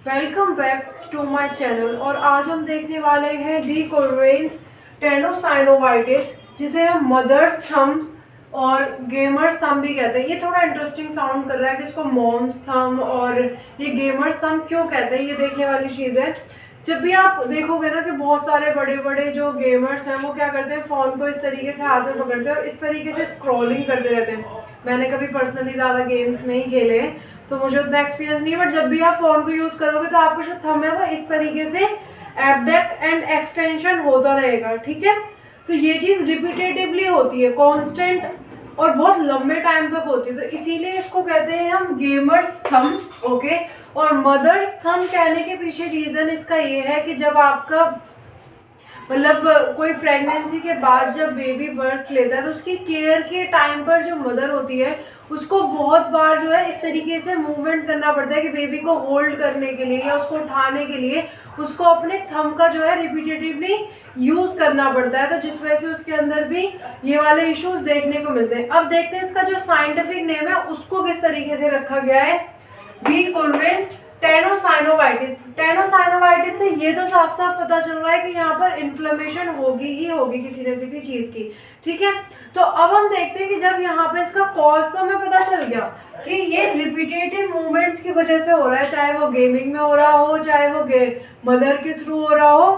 Welcome back to my channel. और आज हम देखने वाले हैं डी कोर्वेन्स टेनोसाइनोवाइटिस, जिसे हम मदर्स थम्स और गेमर्स थम भी कहते हैं। ये थोड़ा इंटरेस्टिंग साउंड कर रहा है कि इसको मॉम्स थम और ये गेमर्स थम क्यों कहते हैं, ये देखने वाली चीज़ है। जब भी आप देखोगे ना कि बहुत सारे बड़े बड़े जो गेमर्स हैं वो क्या करते हैं, फ़ोन को इस तरीके से हाथ में पकड़ते हैं और इस तरीके से स्क्रॉलिंग करते रहते हैं। मैंने कभी पर्सनली ज़्यादा गेम्स नहीं खेले हैं तो मुझे उतना एक्सपीरियंस नहीं है, बट जब भी आप फ़ोन को यूज़ करोगे तो आपका जो थंब है वो इस तरीके से एबडक्ट एंड एक्सटेंशन होता रहेगा। ठीक है, तो ये चीज़ रिपीटेटिवली होती है, कांस्टेंट और बहुत लंबे टाइम तक होती है, तो इसीलिए इसको कहते हैं हम गेमर्स थंब। ओके, और मदर्स थंब कहने के पीछे रीज़न इसका ये है कि जब आपका मतलब कोई प्रेगनेंसी के बाद जब बेबी बर्थ लेता है तो उसकी केयर के टाइम पर जो मदर होती है उसको बहुत बार जो है इस तरीके से मूवमेंट करना पड़ता है कि बेबी को होल्ड करने के लिए या उसको उठाने के लिए उसको अपने थंब का जो है रिपीटेटिवली यूज़ करना पड़ता है, तो जिस वजह से उसके अंदर भी ये वाले इश्यूज देखने को मिलते हैं। अब देखते हैं इसका जो साइंटिफिक नेम है उसको किस तरीके से रखा गया है, डी कोर्वेन्स टेनोसाइनोवाइटिस। टेनोसाइनोवाइटिस से ये तो साफ साफ पता चल रहा है कि यहाँ पर इन्फ्लेमेशन होगी ही होगी किसी न किसी चीज़ की। ठीक है, तो अब हम देखते हैं कि जब यहाँ पे इसका कॉज तो हमें पता चल गया कि ये रिपीटेटिव मूवमेंट्स की वजह से हो रहा है, चाहे वो गेमिंग में हो रहा हो, चाहे वो मदर के थ्रू हो रहा हो।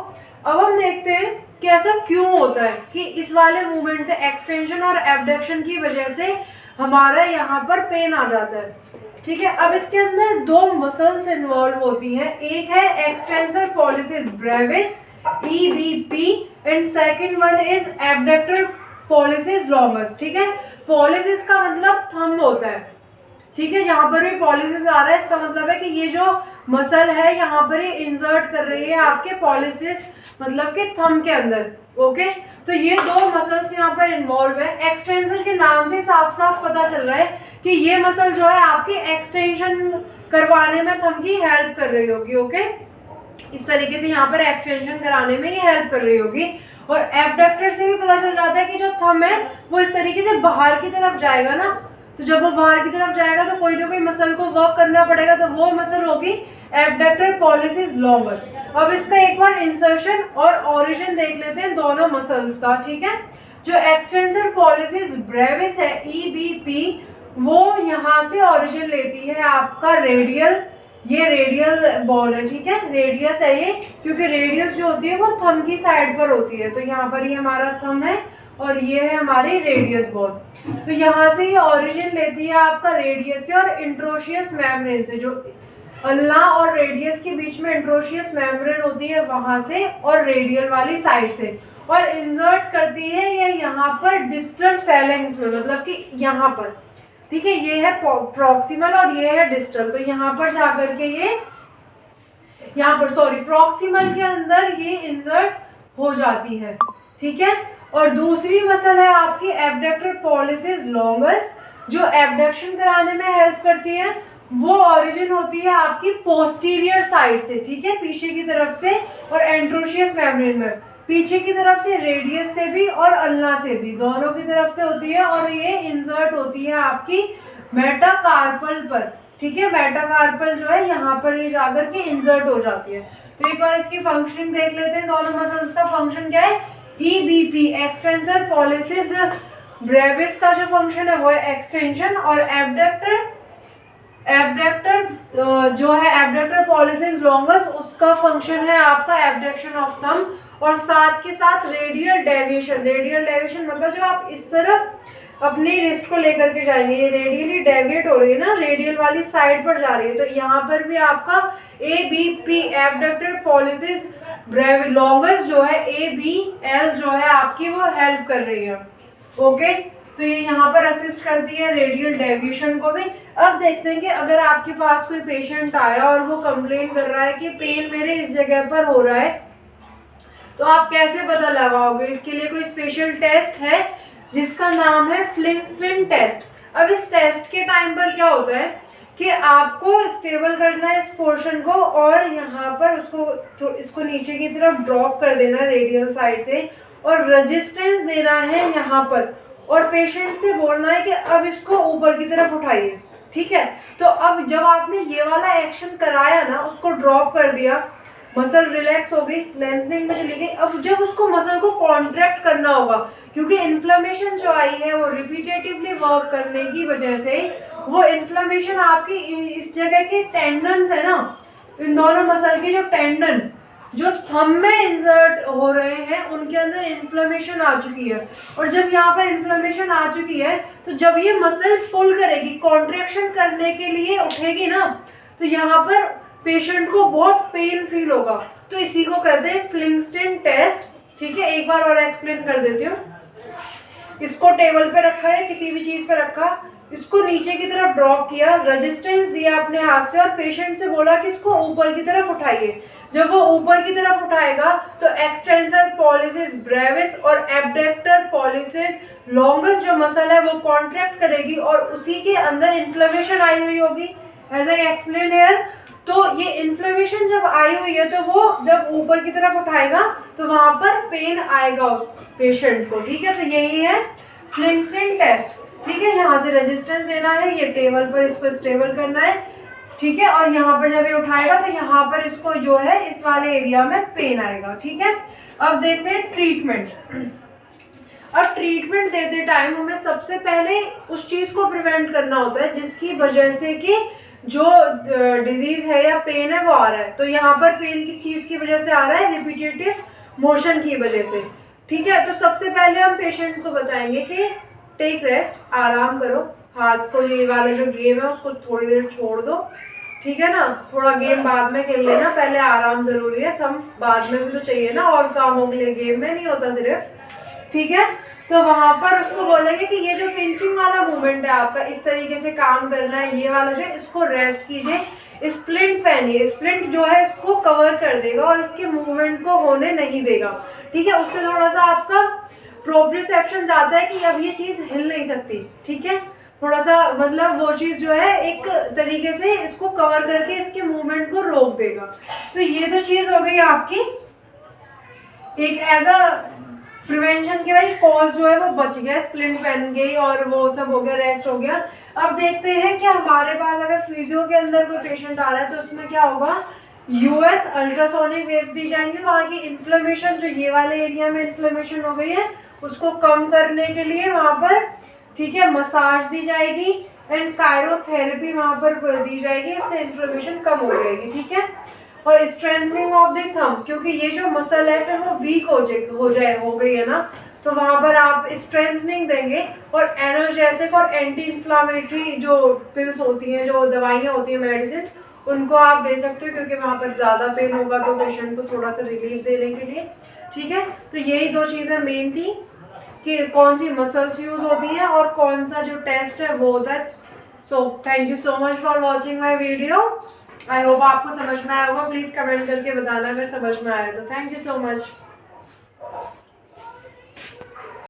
अब हम देखते हैं कि ऐसा क्यों होता है कि इस वाले मूवमेंट से, एक्सटेंशन और एबडक्शन की वजह से हमारा यहाँ पर पेन आ जाता है। ठीक है, अब इसके अंदर दो मसल्स इन्वॉल्व होती हैं, एक है extensor pollicis Brevis EBP and second one is abductor pollicis longus. ठीक है, पॉलिसिस का मतलब थंब होता है। ठीक है, यहाँ पर भी पॉलिसिस आ रहा है, इसका मतलब है कि ये जो मसल है यहाँ पर ये इंसर्ट कर रही है आपके पॉलिसिस मतलब के थंब के अंदर। ओके, तो ये दो मसल्स यहाँ पर इन्वॉल्व है। एक्सटेंसर के नाम से साफ साफ पता चल रहा है कि ये मसल जो है आपकी एक्सटेंशन करवाने में थंब की हेल्प कर रही होगी। ओके, इस तरीके से यहाँ पर एक्सटेंशन कराने में ये हेल्प कर रही होगी। और एबडक्टर से भी पता चल जाता है कि जो थंब है वो इस तरीके से बाहर की तरफ जाएगा ना, तो जब वो बाहर की तरफ जाएगा तो कोई ना कोई मसल को वर्क करना पड़ेगा, तो वो मसल होगी एबडक्टर पॉलिसिस लॉन्गस। अब इसका एक बार इंसर्शन और ओरिजिन देख लेते हैं दोनों मसल्स का। ठीक है, जो एक्सटेंसर पॉलिसिस ब्रेविस है EBP, वो यहाँ से ओरिजिन लेती है आपका रेडियल, ये रेडियल बॉल है। ठीक है, रेडियस है ये, क्योंकि रेडियस जो होती है वो थंब की साइड पर होती है, तो यहाँ पर ये हमारा थंब है और ये है हमारी रेडियस बॉल। तो यहाँ से ये ओरिजिन लेती है आपका रेडियस से और इंट्रोशियस मेम्ब्रेन से, जो अल्ना और रेडियस के बीच में इंट्रोशियस मेम्ब्रेन होती है वहां से और रेडियल वाली साइड से, और इंसर्ट करती है ये यहाँ पर डिस्टल फेलेंक्स में, मतलब कि यहाँ पर। ठीक है, ये है प्रॉक्सिमल और ये है डिस्टल, तो यहाँ पर जाकर के ये यहाँ पर प्रॉक्सिमल के अंदर ये इंसर्ट हो जाती है। ठीक है, और दूसरी मसल है आपकी एबडक्टर पॉलिसिस लॉन्गस, जो एबडक्शन कराने में हेल्प करती है। वो ओरिजिन होती है आपकी पोस्टीरियर साइड से, ठीक है, पीछे की तरफ से, और एंट्रोशियस मेम्ब्रेन में पीछे की तरफ से, रेडियस से भी और अल्ना से भी, दोनों की तरफ से होती है, और ये इंसर्ट होती है आपकी मेटाकार्पल पर। ठीक है, मेटाकार्पल जो है यहाँ पर ये जाकर के इंसर्ट हो जाती है। तो एक बार इसकी फंक्शनिंग देख लेते हैं, दोनों मसल्स का फंक्शन क्या है। EBP एक्सटेंसर पॉलिसिस ब्रेविस का जो फंक्शन है वो है एक्सटेंशन, और एबडक्टर जो है एबडक्टर पॉलिसिस लॉन्गस, उसका फंक्शन है आपका एबडक्शन ऑफ थंब, और साथ के साथ रेडियल डेविएशन। रेडियल डेविएशन मतलब जो आप इस तरफ अपनी रिस्ट को लेकर के जाएंगे, ये रेडियली डेविएट हो रही है ना, रेडियल वाली साइड पर जा रही है, तो यहाँ पर भी आपका ABP एबडक्टर पॉलिसिस लॉन्गस जो है ABL जो है आपकी वो हेल्प कर रही है। ओके, तो ये यहाँ पर असिस्ट करती है रेडियल डेविएशन को भी। अब देखते हैं कि अगर आपके पास कोई पेशेंट आया और वो कंप्लेन कर रहा है कि पेन मेरे इस जगह पर हो रहा है, तो आप कैसे पता लगाओगे। इसके लिए कोई स्पेशल टेस्ट है जिसका नाम है फ्लिंगस्टन टेस्ट। अब इस टेस्ट के टाइम पर क्या होता है कि आपको स्टेबल करना है इस पोर्शन को, और यहाँ पर उसको तो इसको नीचे की तरफ ड्रॉप कर देना रेडियल साइड से, और रेजिस्टेंस देना है यहाँ पर, और पेशेंट से बोलना है कि अब इसको ऊपर की तरफ उठाइए। ठीक है। तो अब जब आपने ये वाला एक्शन कराया ना, उसको ड्रॉप कर दिया, मसल रिलैक्स हो गई, लेंथनिंग में चली गई। अब जब उसको मसल को कॉन्ट्रैक्ट करना होगा, क्योंकि इन्फ्लेमेशन जो आई है वो रिपीटेटिवली वर्क करने की वजह से, वो इन्फ्लेमेशन आपकी इस जगह के टेंडन्स है ना, इन दोनों मसल के जो टेंडन जो थंब में इंसर्ट हो रहे हैं, उनके अंदर इन्फ्लेमेशन आ चुकी है। और जब यहाँ पर इन्फ्लेमेशन आ चुकी है, तो जब ये मसल पुल करेगी, कॉन्ट्रैक्शन करने के लिए उठेगी ना, तो यहाँ पर पेशेंट को बहुत पेन फील होगा। तो इसी को कहते हैं फ्लिंगस्टीन टेस्ट। ठीक है, एक बार और एक्सप्लेन कर देती हूँ। इसको टेबल पे रखा है, किसी भी चीज पे रखा, इसको नीचे की तरफ ड्रॉप किया, रेजिस्टेंस दिया अपने हाथ से, और पेशेंट से बोला कि इसको ऊपर की तरफ उठाइए। जब वो ऊपर की तरफ उठाएगा तो एक्सटेंसर पॉलिसिस ब्रेविस और एब्डक्टर पॉलिसिस लॉन्गेस्ट जो मसल है वो कॉन्ट्रैक्ट करेगी, और उसी के अंदर इन्फ्लेमेशन आई हुई होगी, एज आई एक्सप्लेन हियर। तो ये इन्फ्लेमेशन जब आई हुई है, तो वो जब ऊपर की तरफ उठाएगा तो वहां पर पेन आएगा उस पेशेंट को। ठीक है, तो यही है फ्लिंगस्टीन टेस्ट। ठीक है, यहाँ से रेजिस्टेंस देना है, ये टेबल पर इसको स्टेबल करना है। ठीक है, और यहाँ पर जब ये उठाएगा तो यहाँ पर इसको जो है इस वाले एरिया में पेन आएगा। ठीक है, अब देखते हैं ट्रीटमेंट। अब ट्रीटमेंट देते टाइम हमें सबसे पहले उस चीज को प्रिवेंट करना होता है जिसकी वजह से कि जो डिजीज है या पेन है वो आ रहा है। तो यहाँ पर पेन किस चीज की वजह से आ रहा है? रिपीटेटिव मोशन की वजह से। ठीक है, तो सबसे पहले हम पेशेंट को बताएंगे कि टेक रेस्ट, आराम करो, हाथ को ये वाला जो गेम है उसको थोड़ी देर छोड़ दो। ठीक है ना, थोड़ा गेम बाद में खेल लेना, पहले आराम जरूरी है, थम बाद में भी तो चाहिए ना, और कामों के लिए गेम में नहीं होता सिर्फ। ठीक है, तो वहां पर उसको बोलेंगे कि ये जो पिंचिंग वाला मूवमेंट है आपका, इस तरीके से काम करना है, ये वाला जो है इसको रेस्ट कीजिए। स्प्लिंट पहनिए, स्प्लिंट जो है इसको कवर कर देगा और इसके मूवमेंट को होने नहीं देगा। ठीक है, उससे थोड़ा सा आपका प्रोप्रिसेप्शन जाता है कि अब ये चीज हिल नहीं सकती। ठीक है, थोड़ा सा मतलब वो चीज जो है एक तरीके से इसको कवर करके इसके मूवमेंट को रोक देगा। तो ये तो चीज हो गई आपकी एक एज अ प्रिवेंशन के, भाई कॉज जो है वो बच गया, स्प्लिंट पहन गई और वो सब हो गया, रेस्ट हो गया। अब देखते हैं कि हमारे पास अगर फिजियो के अंदर कोई पेशेंट आ रहा है तो उसमें क्या होगा, यूएस अल्ट्रासोनिक वेव्स दी जाएंगे। वहाँ की इन्फ्लेमेशन जो ये वाले एरिया में इन्फ्लेमेशन हो गई है उसको कम करने के लिए वहाँ पर, ठीक है, मसाज दी जाएगी एंड कायरोथेरेपी वहाँ पर दी जाएगी, उससे इन्फ्लेमेशन कम हो जाएगी। ठीक है, और स्ट्रेंथनिंग ऑफ द थंब, क्योंकि ये जो मसल है फिर वो वीक हो गई है ना, तो वहां पर आप स्ट्रेंथनिंग देंगे। और एनाल्जेसिक और एंटी इन्फ्लामेटरी जो पिल्स होती हैं, जो दवाइयाँ होती हैं, मेडिसिन, उनको आप दे सकते हो, क्योंकि वहां पर ज़्यादा पेन होगा तो पेशेंट को थोड़ा सा रिलीफ देने के लिए। ठीक है, तो यही दो चीज़ें मेन थी कि कौन सी मसल्स यूज होती हैं और कौन सा जो टेस्ट है वो होता है। So thank you so much for watching my video. I hope आपको समझ में आया होगा। प्लीज़ कमेंट करके बताना अगर समझ में आया तो। Thank you so much.